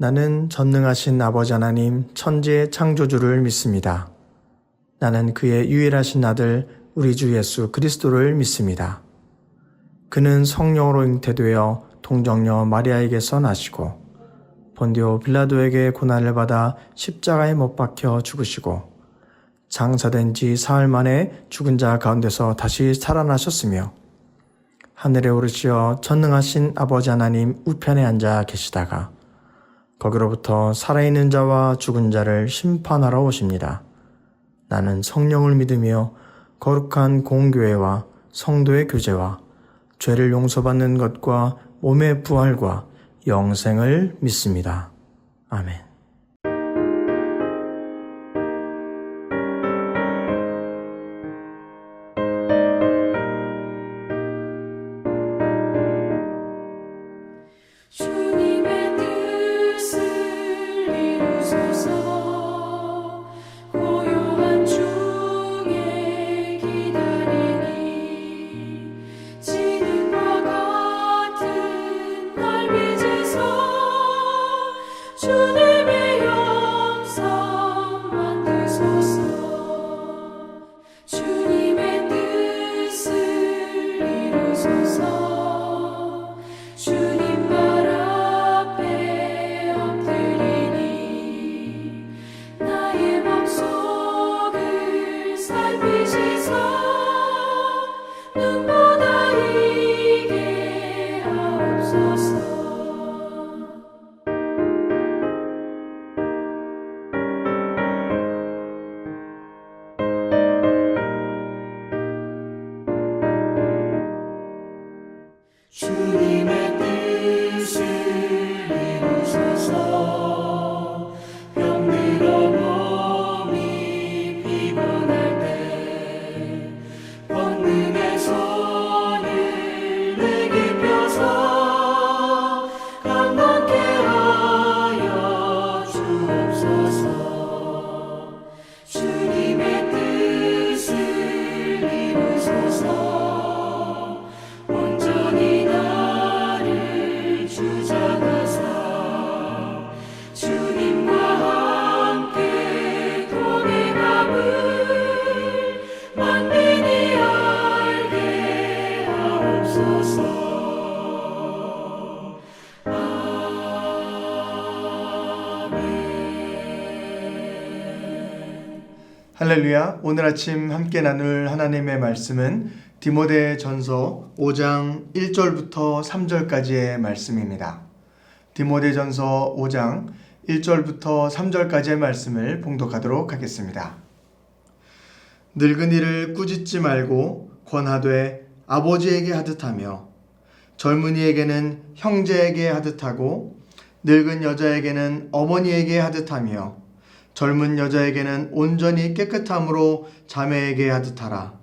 나는 전능하신 아버지 하나님 천지의 창조주를 믿습니다. 나는 그의 유일하신 아들 우리 주 예수 그리스도를 믿습니다. 그는 성령으로 잉태되어 동정녀 마리아에게서 나시고 본디오 빌라도에게 고난을 받아 십자가에 못 박혀 죽으시고 장사된 지 사흘 만에 죽은 자 가운데서 다시 살아나셨으며 하늘에 오르시어 전능하신 아버지 하나님 우편에 앉아 계시다가 거기로부터 살아있는 자와 죽은 자를 심판하러 오십니다. 나는 성령을 믿으며 거룩한 공교회와 성도의 교제와 죄를 용서받는 것과 몸의 부활과 영생을 믿습니다. 아멘. 주님의 뜻을 이루소서. 고요한 중에 기다리니 지능과 같은 날 빚으소. 주님의 영상 만드소서. 주님의 뜻을 이루소서. 주님 발 앞에 엎드리니 나의 맘속을 살피시사 눈보다 이게 하옵소서. 주님의 뜻을 이루소서. 병들어 몸이 피곤할 때 권능의 손을 내게 펴서 강건케 하여 주옵소서. 주님의 뜻을 이루소서. 온전히 나를 주장하사 주님과 함께 동행함을 만민이 알게 하옵소서. 아멘. 할렐루야. 오늘 아침 함께 나눌 하나님의 말씀은 디모데전서 5장 1절부터 3절까지의 말씀입니다. 디모데전서 5장 1절부터 3절까지의 말씀을 봉독하도록 하겠습니다. 늙은이를 꾸짖지 말고 권하되 아버지에게 하듯하며 젊은이에게는 형제에게 하듯하고 늙은 여자에게는 어머니에게 하듯하며 젊은 여자에게는 온전히 깨끗함으로 자매에게 하듯하라.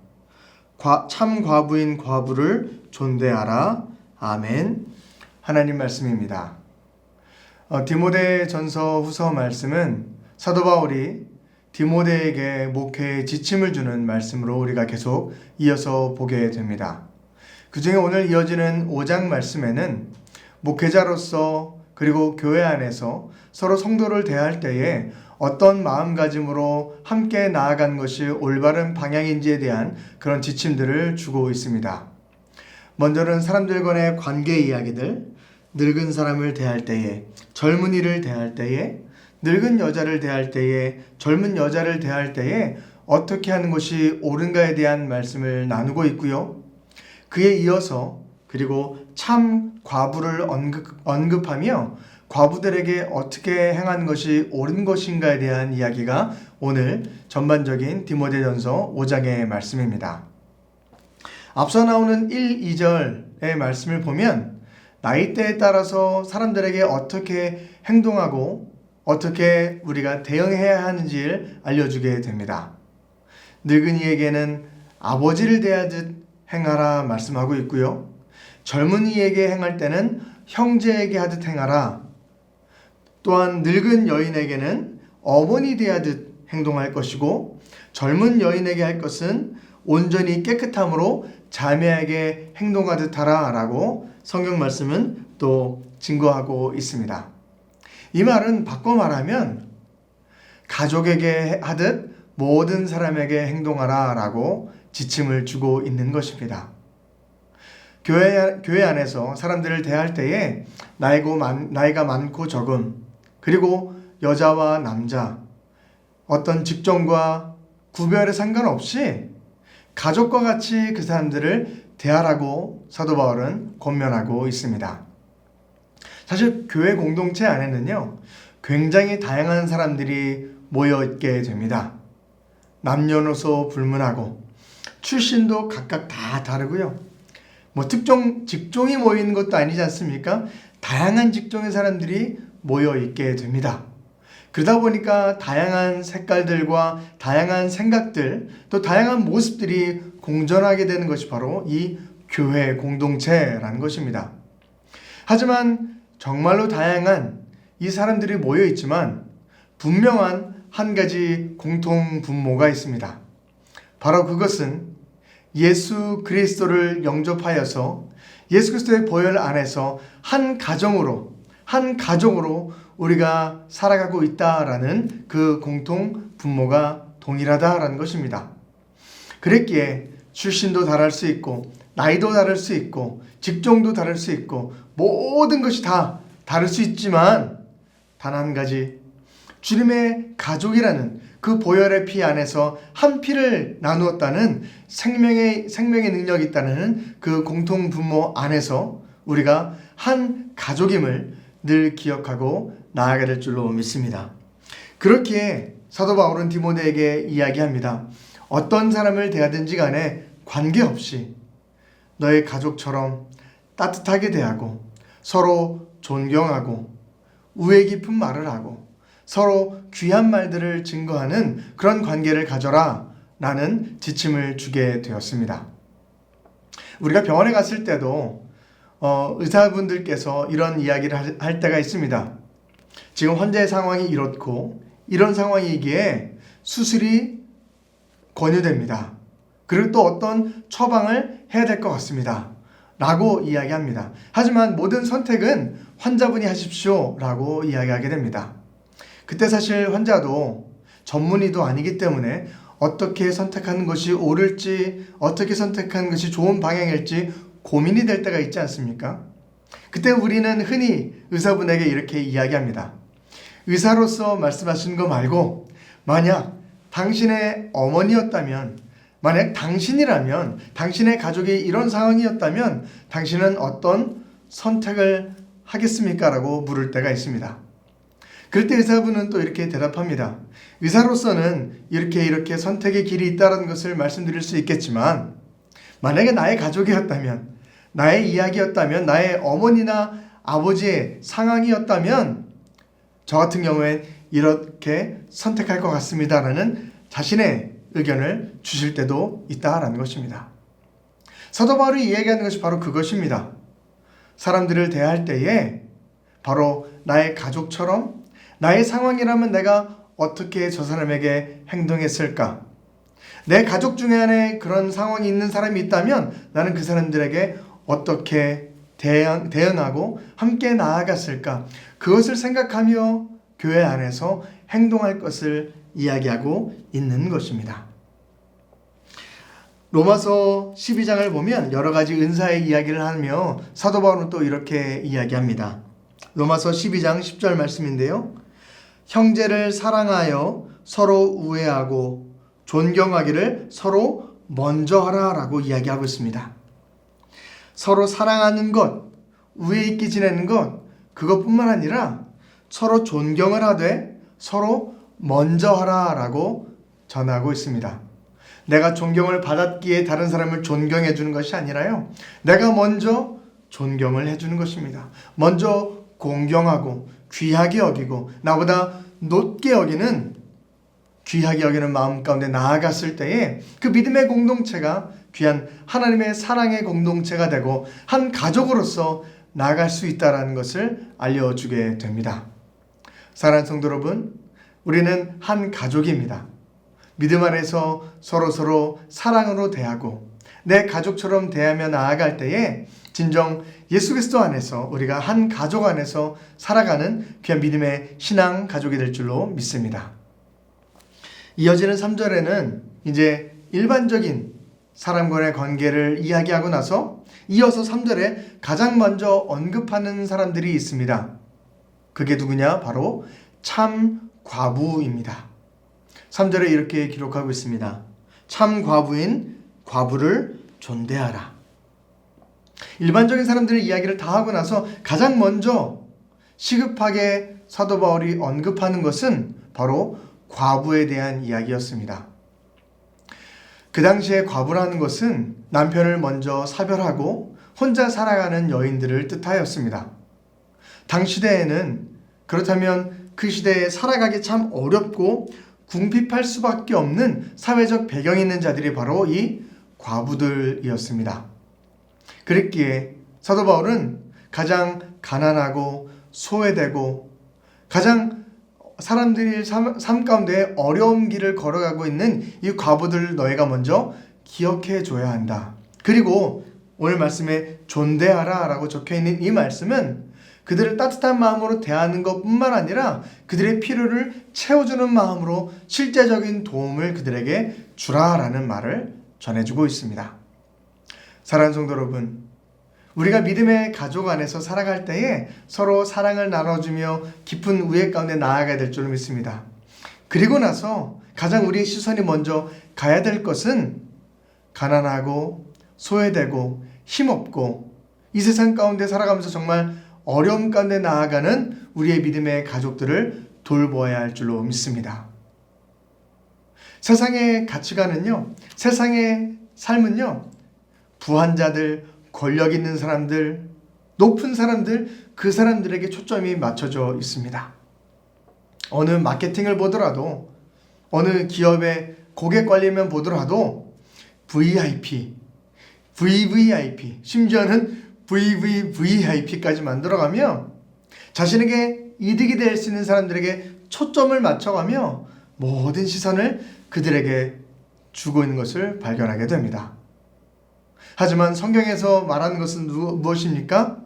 참 과부인 과부를 존대하라. 아멘. 하나님 말씀입니다. 디모데전서 후서 말씀은 사도 바울이 디모데에게 목회에 지침을 주는 말씀으로 우리가 계속 이어서 보게 됩니다. 그 중에 오늘 이어지는 5장 말씀에는 목회자로서 그리고 교회 안에서 서로 성도를 대할 때에 어떤 마음가짐으로 함께 나아간 것이 올바른 방향인지에 대한 그런 지침들을 주고 있습니다. 먼저는 사람들 간의 관계 이야기들, 늙은 사람을 대할 때에, 젊은이를 대할 때에, 늙은 여자를 대할 때에, 젊은 여자를 대할 때에 어떻게 하는 것이 옳은가에 대한 말씀을 나누고 있고요. 그에 이어서 그리고 참 과부를 언급하며 과부들에게 어떻게 행하는 것이 옳은 것인가에 대한 이야기가 오늘 전반적인 디모데전서 5장의 말씀입니다. 앞서 나오는 1, 2절의 말씀을 보면 나이대에 따라서 사람들에게 어떻게 행동하고 어떻게 우리가 대응해야 하는지를 알려주게 됩니다. 늙은이에게는 아버지를 대하듯 행하라 말씀하고 있고요. 젊은이에게 행할 때는 형제에게 하듯 행하라. 또한 늙은 여인에게는 어머니 대하듯 행동할 것이고 젊은 여인에게 할 것은 온전히 깨끗함으로 자매에게 행동하듯 하라 라고 성경 말씀은 또 증거하고 있습니다. 이 말은 바꿔 말하면 가족에게 하듯 모든 사람에게 행동하라 라고 지침을 주고 있는 것입니다. 교회 안에서 사람들을 대할 때에 나이가 많고 적음, 그리고 여자와 남자, 어떤 직종과 구별에 상관없이 가족과 같이 그 사람들을 대하라고 사도 바울은 권면하고 있습니다. 사실 교회 공동체 안에는요, 굉장히 다양한 사람들이 모여 있게 됩니다. 남녀노소 불문하고 출신도 각각 다 다르고요. 특정 직종이 모이는 것도 아니지 않습니까? 다양한 직종의 사람들이 모여 있게 됩니다. 그러다 보니까 다양한 색깔들과 다양한 생각들, 또 다양한 모습들이 공존하게 되는 것이 바로 이 교회 공동체라는 것입니다. 하지만 정말로 다양한 이 사람들이 모여 있지만 분명한 한 가지 공통 분모가 있습니다. 바로 그것은 예수 그리스도를 영접하여서 예수 그리스도의 보혈 안에서 한 가정으로 우리가 살아가고 있다라는 그 공통 분모가 동일하다라는 것입니다. 그랬기에 출신도 다를 수 있고 나이도 다를 수 있고 직종도 다를 수 있고 모든 것이 다 다를 수 있지만 단 한 가지, 주님의 가족이라는 그 보혈의 피 안에서 한 피를 나누었다는 생명의 능력이 있다는 그 공통 분모 안에서 우리가 한 가족임을 늘 기억하고 나아가야 될 줄로 믿습니다. 그렇기에 사도 바울은 디모데에게 이야기합니다. 어떤 사람을 대하든지 간에 관계없이 너의 가족처럼 따뜻하게 대하고 서로 존경하고 우애 깊은 말을 하고 서로 귀한 말들을 증거하는 그런 관계를 가져라 라는 지침을 주게 되었습니다. 우리가 병원에 갔을 때도 의사분들께서 이런 이야기를 할 때가 있습니다. 지금 환자의 상황이 이렇고 이런 상황이기에 수술이 권유됩니다. 그리고 또 어떤 처방을 해야 될 것 같습니다. 라고 이야기합니다. 하지만 모든 선택은 환자분이 하십시오 라고 이야기하게 됩니다. 그때 사실 환자도 전문의도 아니기 때문에 어떻게 선택하는 것이 옳을지, 어떻게 선택하는 것이 좋은 방향일지 고민이 될 때가 있지 않습니까? 그때 우리는 흔히 의사분에게 이렇게 이야기합니다. 의사로서 말씀하시는 거 말고 만약 당신의 어머니였다면, 만약 당신이라면, 당신의 가족이 이런 상황이었다면 당신은 어떤 선택을 하겠습니까? 라고 물을 때가 있습니다. 그럴 때 의사분은 또 이렇게 대답합니다. 의사로서는 이렇게 선택의 길이 있다는 것을 말씀드릴 수 있겠지만 만약에 나의 가족이었다면, 나의 이야기였다면, 나의 어머니나 아버지의 상황이었다면 저 같은 경우엔 이렇게 선택할 것 같습니다라는 자신의 의견을 주실 때도 있다라는 것입니다. 사도 바울이 이야기하는 것이 바로 그것입니다. 사람들을 대할 때에 바로 나의 가족처럼 나의 상황이라면 내가 어떻게 저 사람에게 행동했을까? 내 가족 중에 안에 그런 상황이 있는 사람이 있다면 나는 그 사람들에게 어떻게 대응하고 함께 나아갔을까? 그것을 생각하며 교회 안에서 행동할 것을 이야기하고 있는 것입니다. 로마서 12장을 보면 여러 가지 은사의 이야기를 하며 사도 바울은 또 이렇게 이야기합니다. 로마서 12장 10절 말씀인데요. 형제를 사랑하여 서로 우애하고 존경하기를 서로 먼저 하라라고 이야기하고 있습니다. 서로 사랑하는 것, 우애 있게 지내는 것, 그것뿐만 아니라 서로 존경을 하되 서로 먼저 하라라고 전하고 있습니다. 내가 존경을 받았기에 다른 사람을 존경해 주는 것이 아니라요. 내가 먼저 존경을 해주는 것입니다. 먼저 공경하고 귀하게 여기고 나보다 높게 여기는, 귀하게 여기는 마음 가운데 나아갔을 때에 그 믿음의 공동체가 귀한 하나님의 사랑의 공동체가 되고 한 가족으로서 나아갈 수 있다는 것을 알려주게 됩니다. 사랑하는 성도 여러분, 우리는 한 가족입니다. 믿음 안에서 서로 사랑으로 대하고 내 가족처럼 대하며 나아갈 때에 진정 예수 그리스도 안에서 우리가 한 가족 안에서 살아가는 귀한 믿음의 신앙 가족이 될 줄로 믿습니다. 이어지는 3절에는 이제 일반적인 사람과의 관계를 이야기하고 나서 이어서 3절에 가장 먼저 언급하는 사람들이 있습니다. 그게 누구냐? 바로 참 과부입니다. 3절에 이렇게 기록하고 있습니다. 참 과부인 과부를 존대하라. 일반적인 사람들의 이야기를 다 하고 나서 가장 먼저 시급하게 사도 바울이 언급하는 것은 바로 과부에 대한 이야기였습니다. 그 당시에 과부라는 것은 남편을 먼저 사별하고 혼자 살아가는 여인들을 뜻하였습니다. 당시대에는 그렇다면 그 시대에 살아가기 참 어렵고 궁핍할 수밖에 없는 사회적 배경이 있는 자들이 바로 이 과부들이었습니다. 그랬기에 사도 바울은 가장 가난하고 소외되고 가장 사람들이 삶 가운데 어려운 길을 걸어가고 있는 이 과부들을 너희가 먼저 기억해 줘야 한다. 그리고 오늘 말씀에 존대하라 라고 적혀있는 이 말씀은 그들을 따뜻한 마음으로 대하는 것뿐만 아니라 그들의 필요를 채워주는 마음으로 실제적인 도움을 그들에게 주라라는 말을 전해주고 있습니다. 사랑하는 성도 여러분, 우리가 믿음의 가족 안에서 살아갈 때에 서로 사랑을 나눠주며 깊은 우애 가운데 나아가야 될 줄로 믿습니다. 그리고 나서 가장 우리의 시선이 먼저 가야 될 것은 가난하고 소외되고 힘없고 이 세상 가운데 살아가면서 정말 어려움 가운데 나아가는 우리의 믿음의 가족들을 돌보아야 할 줄로 믿습니다. 세상의 가치관은요, 세상의 삶은요, 부한 자들, 권력 있는 사람들, 높은 사람들, 그 사람들에게 초점이 맞춰져 있습니다. 어느 마케팅을 보더라도, 어느 기업의 고객 관리면 보더라도 VIP, VVIP, 심지어는 VVVIP까지 만들어가며 자신에게 이득이 될 수 있는 사람들에게 초점을 맞춰가며 모든 시선을 그들에게 주고 있는 것을 발견하게 됩니다. 하지만 성경에서 말하는 것은 무엇입니까?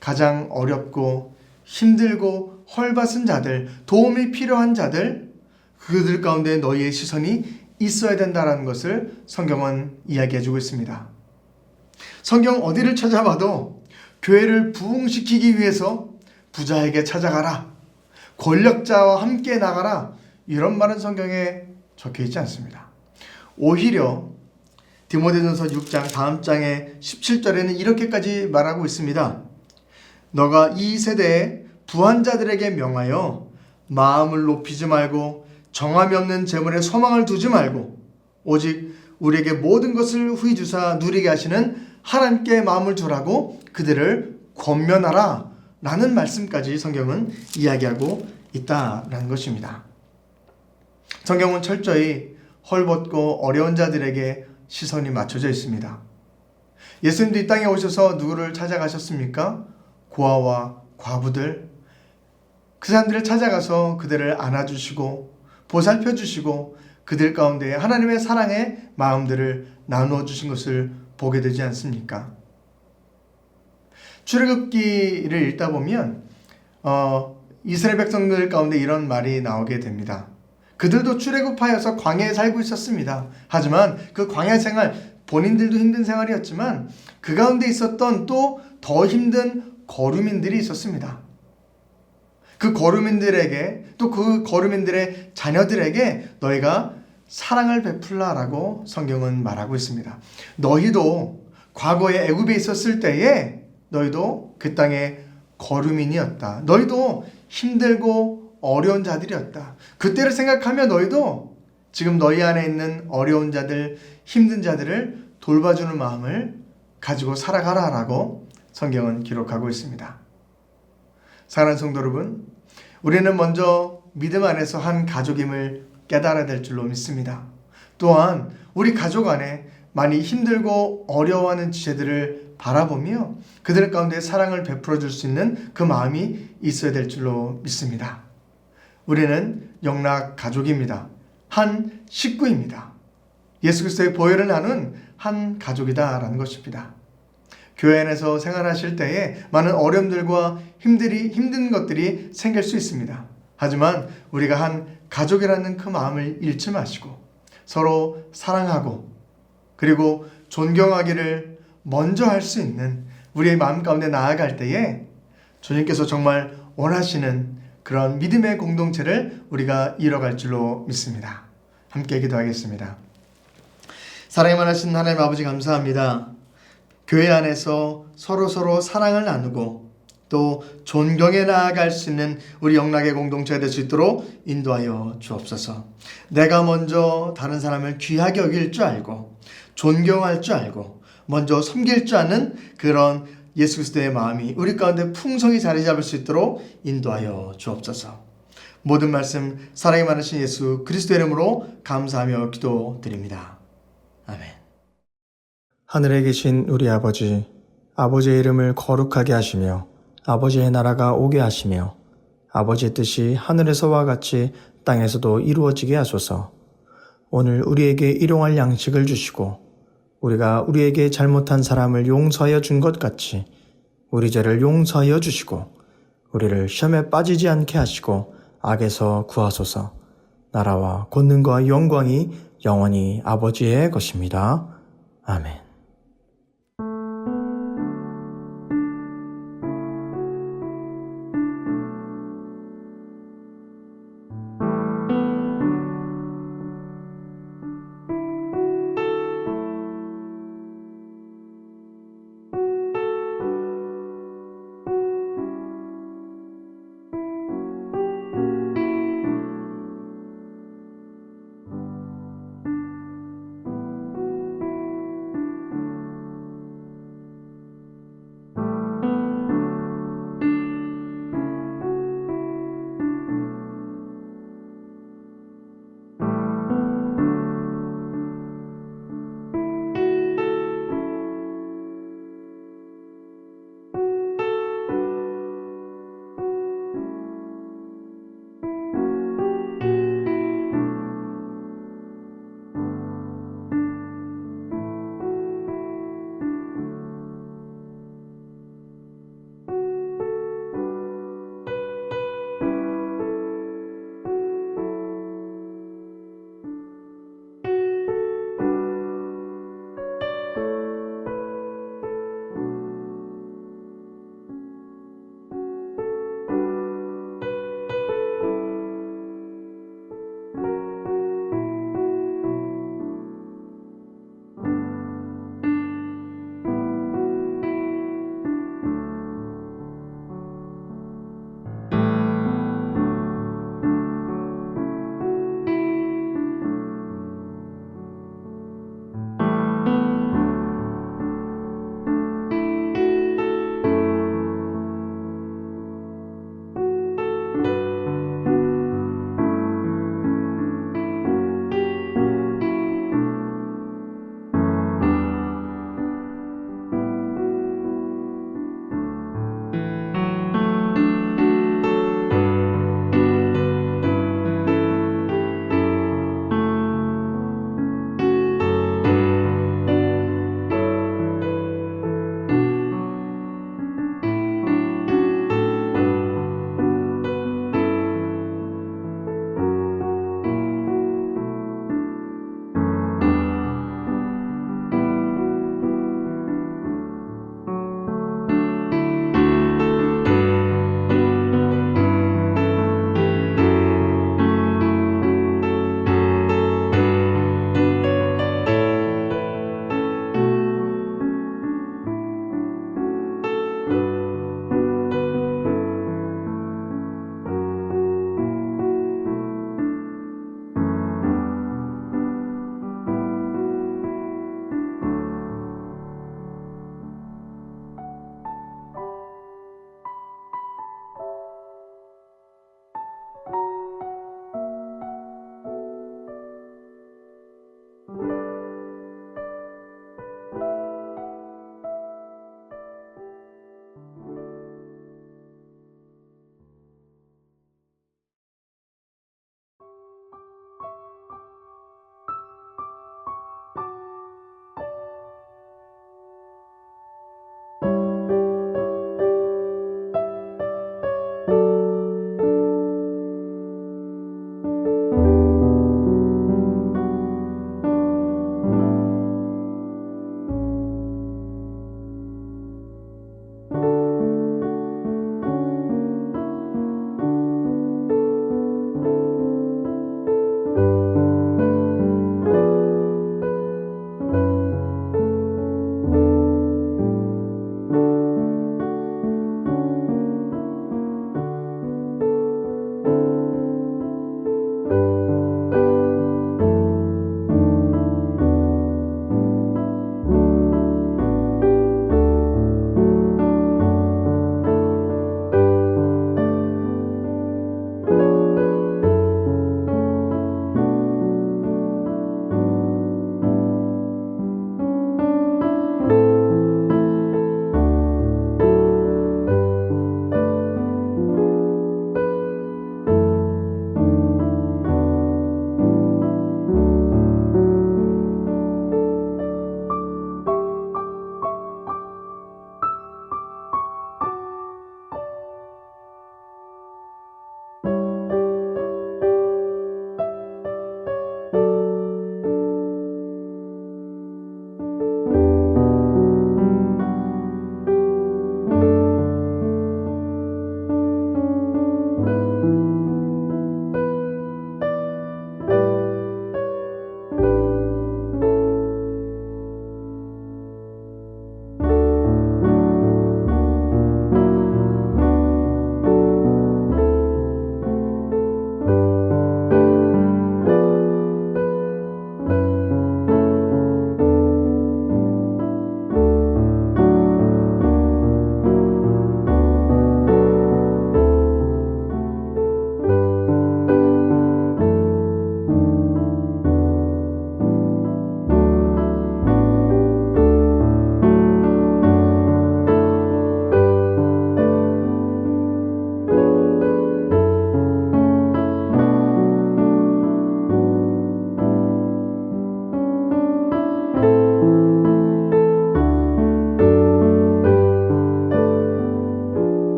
가장 어렵고 힘들고 헐벗은 자들, 도움이 필요한 자들, 그들 가운데 너희의 시선이 있어야 된다는 것을 성경은 이야기해주고 있습니다. 성경 어디를 찾아봐도 교회를 부흥시키기 위해서 부자에게 찾아가라, 권력자와 함께 나가라, 이런 말은 성경에 적혀 있지 않습니다. 오히려 디모데전서 6장 다음 장의 17절에는 이렇게까지 말하고 있습니다. 너가 이 세대에 부한 자들에게 명하여 마음을 높이지 말고 정함이 없는 재물에 소망을 두지 말고 오직 우리에게 모든 것을 후히 주사 누리게 하시는 하나님께 마음을 두라고 그들을 권면하라 라는 말씀까지 성경은 이야기하고 있다라는 것입니다. 성경은 철저히 헐벗고 어려운 자들에게 시선이 맞춰져 있습니다. 예수님도 이 땅에 오셔서 누구를 찾아가셨습니까? 고아와 과부들, 그 사람들을 찾아가서 그들을 안아주시고 보살펴 주시고 그들 가운데 하나님의 사랑의 마음들을 나누어 주신 것을 보게 되지 않습니까? 출애굽기를 읽다 보면 이스라엘 백성들 가운데 이런 말이 나오게 됩니다. 그들도 출애굽하여서 광야에 살고 있었습니다. 하지만 그 광야 생활, 본인들도 힘든 생활이었지만 그 가운데 있었던 또 더 힘든 거류민들이 있었습니다. 그 거류민들에게, 또 그 거류민들의 자녀들에게 너희가 사랑을 베풀라라고 성경은 말하고 있습니다. 너희도 과거에 애굽에 있었을 때에 너희도 그 땅의 거류민이었다. 너희도 힘들고 어려운 자들이었다. 그때를 생각하며 너희도 지금 너희 안에 있는 어려운 자들, 힘든 자들을 돌봐주는 마음을 가지고 살아가라라고 성경은 기록하고 있습니다. 사랑하는 성도 여러분, 우리는 먼저 믿음 안에서 한 가족임을 깨달아야 될 줄로 믿습니다. 또한 우리 가족 안에 많이 힘들고 어려워하는 지체들을 바라보며 그들 가운데 사랑을 베풀어 줄 수 있는 그 마음이 있어야 될 줄로 믿습니다. 우리는 영락 가족입니다. 한 식구입니다. 예수 그리스도의 보혈을 나눈 한 가족이다라는 것입니다. 교회 안에서 생활하실 때에 많은 어려움들과 힘든 것들이 생길 수 있습니다. 하지만 우리가 한 가족이라는 그 마음을 잃지 마시고 서로 사랑하고 그리고 존경하기를 먼저 할 수 있는 우리의 마음 가운데 나아갈 때에 주님께서 정말 원하시는 그런 믿음의 공동체를 우리가 이뤄갈 줄로 믿습니다. 함께 기도하겠습니다. 사랑이 많으신 하나님 아버지 감사합니다. 교회 안에서 서로 사랑을 나누고 또 존경해 나아갈 수 있는 우리 영락의 공동체가 될 수 있도록 인도하여 주옵소서. 내가 먼저 다른 사람을 귀하게 여길 줄 알고 존경할 줄 알고 먼저 섬길 줄 아는 그런 예수 그리스도의 마음이 우리 가운데 풍성히 자리 잡을 수 있도록 인도하여 주옵소서. 모든 말씀 사랑이 많으신 예수 그리스도의 이름으로 감사하며 기도드립니다. 아멘. 하늘에 계신 우리 아버지, 아버지의 이름을 거룩하게 하시며 아버지의 나라가 오게 하시며 아버지의 뜻이 하늘에서와 같이 땅에서도 이루어지게 하소서. 오늘 우리에게 일용할 양식을 주시고 우리가 우리에게 잘못한 사람을 용서하여 준 것 같이 우리 죄를 용서하여 주시고 우리를 시험에 빠지지 않게 하시고 악에서 구하소서. 나라와 권능과 영광이 영원히 아버지의 것입니다. 아멘.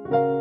주